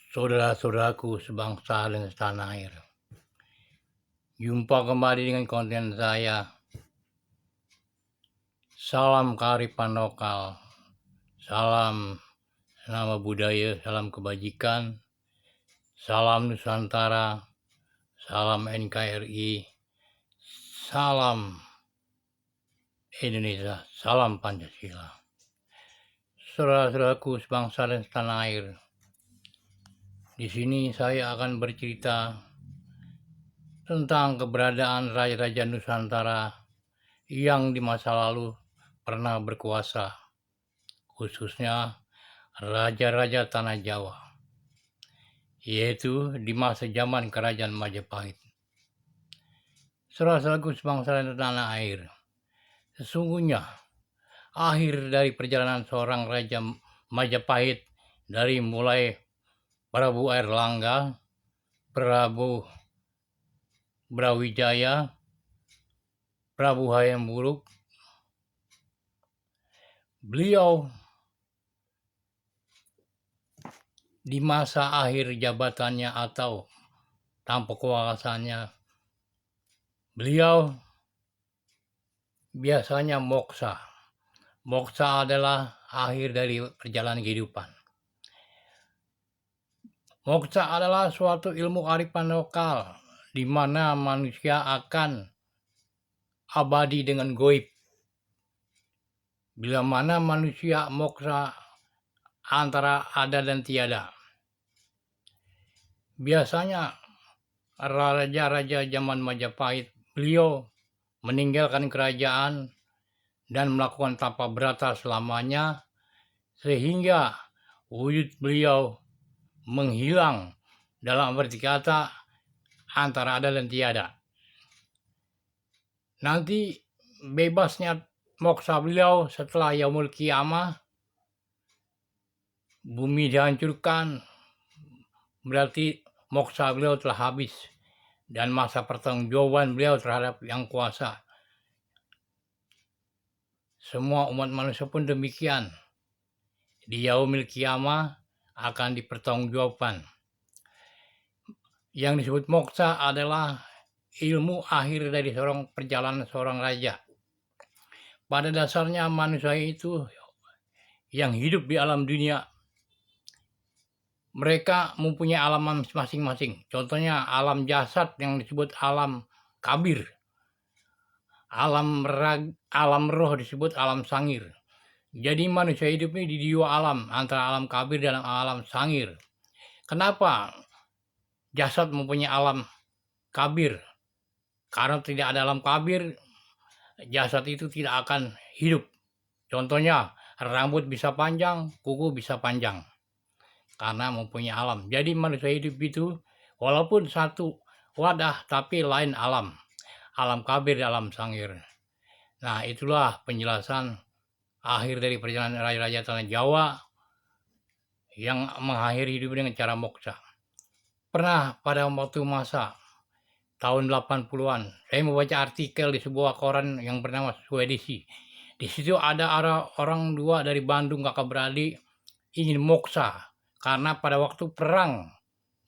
Saudara-saudaraku sebangsa dan setanah air. Jumpa kembali dengan konten saya. Salam kearifan lokal, salam nama budaya, salam kebajikan, salam Nusantara, salam NKRI, salam Indonesia, salam Pancasila. Saudara-saudaraku sebangsa dan setanah air. Di sini saya akan bercerita tentang keberadaan raja-raja Nusantara yang di masa lalu pernah berkuasa, khususnya raja-raja tanah Jawa, yaitu di masa zaman Kerajaan Majapahit. Saudara-saudaraku sebangsa dan tanah air, sesungguhnya akhir dari perjalanan seorang Raja Majapahit dari mulai Prabu Airlangga, Prabu Brawijaya, Prabu Hayam Wuruk, beliau di masa akhir jabatannya atau tanpa kekuasaannya, beliau biasanya moksa. Moksa adalah akhir dari perjalanan kehidupan. Moksa adalah suatu ilmu kearifan lokal di mana manusia akan abadi dengan goib. Bila mana manusia moksa antara ada dan tiada. Biasanya raja-raja zaman Majapahit, beliau meninggalkan kerajaan dan melakukan tapa brata selamanya, sehingga wujud beliau menghilang dalam arti kata antara ada dan tiada. Nanti bebasnya moksa beliau setelah yaumul qiyamah, bumi dihancurkan, berarti moksa beliau telah habis dan masa pertanggungjawaban beliau terhadap yang kuasa. Semua umat manusia pun demikian. Di yaumil qiyamah akan dipertanggungjawabkan. Yang disebut moksa adalah ilmu akhir dari perjalanan seorang raja. Pada dasarnya manusia itu yang hidup di alam dunia, mereka mempunyai alam masing-masing. Contohnya alam jasad yang disebut alam kabir. Alam roh disebut alam sangir. Jadi manusia hidup ini di dua alam, antara alam kabir dan alam sangir. Kenapa jasad mempunyai alam kabir? Karena tidak ada alam kabir, jasad itu tidak akan hidup. Contohnya rambut bisa panjang, kuku bisa panjang, karena mempunyai alam. Jadi manusia hidup itu walaupun satu wadah tapi lain alam. Alam kabir dan alam sangir. Nah, itulah penjelasan akhir dari perjalanan raja-raja tanah Jawa yang mengakhiri hidup dengan cara moksa. Pernah pada waktu masa tahun 80-an, saya membaca artikel di sebuah koran yang bernama Swedisi. Di situ ada orang dua dari Bandung, kakak beradik, ingin moksa karena pada waktu perang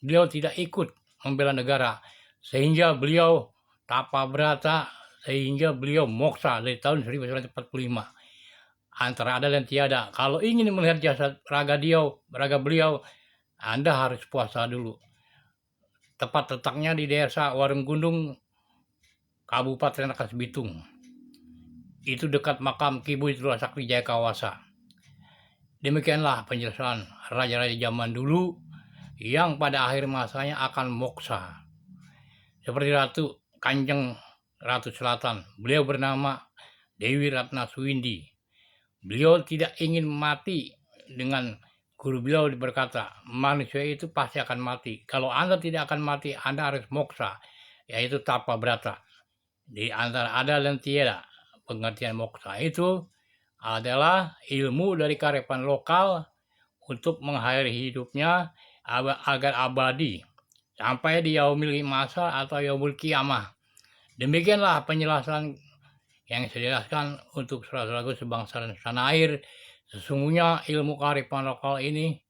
beliau tidak ikut membela negara, sehingga beliau tapa brata, sehingga beliau moksa dari tahun 1945. Antara ada dan tiada. Kalau ingin melihat jasad raga beliau, Anda harus puasa dulu. Tepat letaknya di desa Warung Gundung, Kabupaten Rangkas Bitung. Itu dekat makam Ki Buyut Sakti Jayakawasa. Demikianlah penjelasan raja-raja zaman dulu yang pada akhir masanya akan moksa. Seperti Kanjeng Ratu Selatan, beliau bernama Dewi Ratna Suwindi. Beliau tidak ingin mati. Dengan guru beliau berkata, manusia itu pasti akan mati. Kalau Anda tidak akan mati, Anda harus moksa, yaitu tapa brata. Di antara ada dan tiada, pengertian moksa itu adalah ilmu dari kearifan lokal untuk mengakhiri hidupnya agar abadi sampai di yaumil masa atau yaumul qiyamah. Demikianlah penjelasan yang saya jelaskan untuk saudara-saudaraku sebangsa dan setanah air. Sesungguhnya ilmu kearifan lokal ini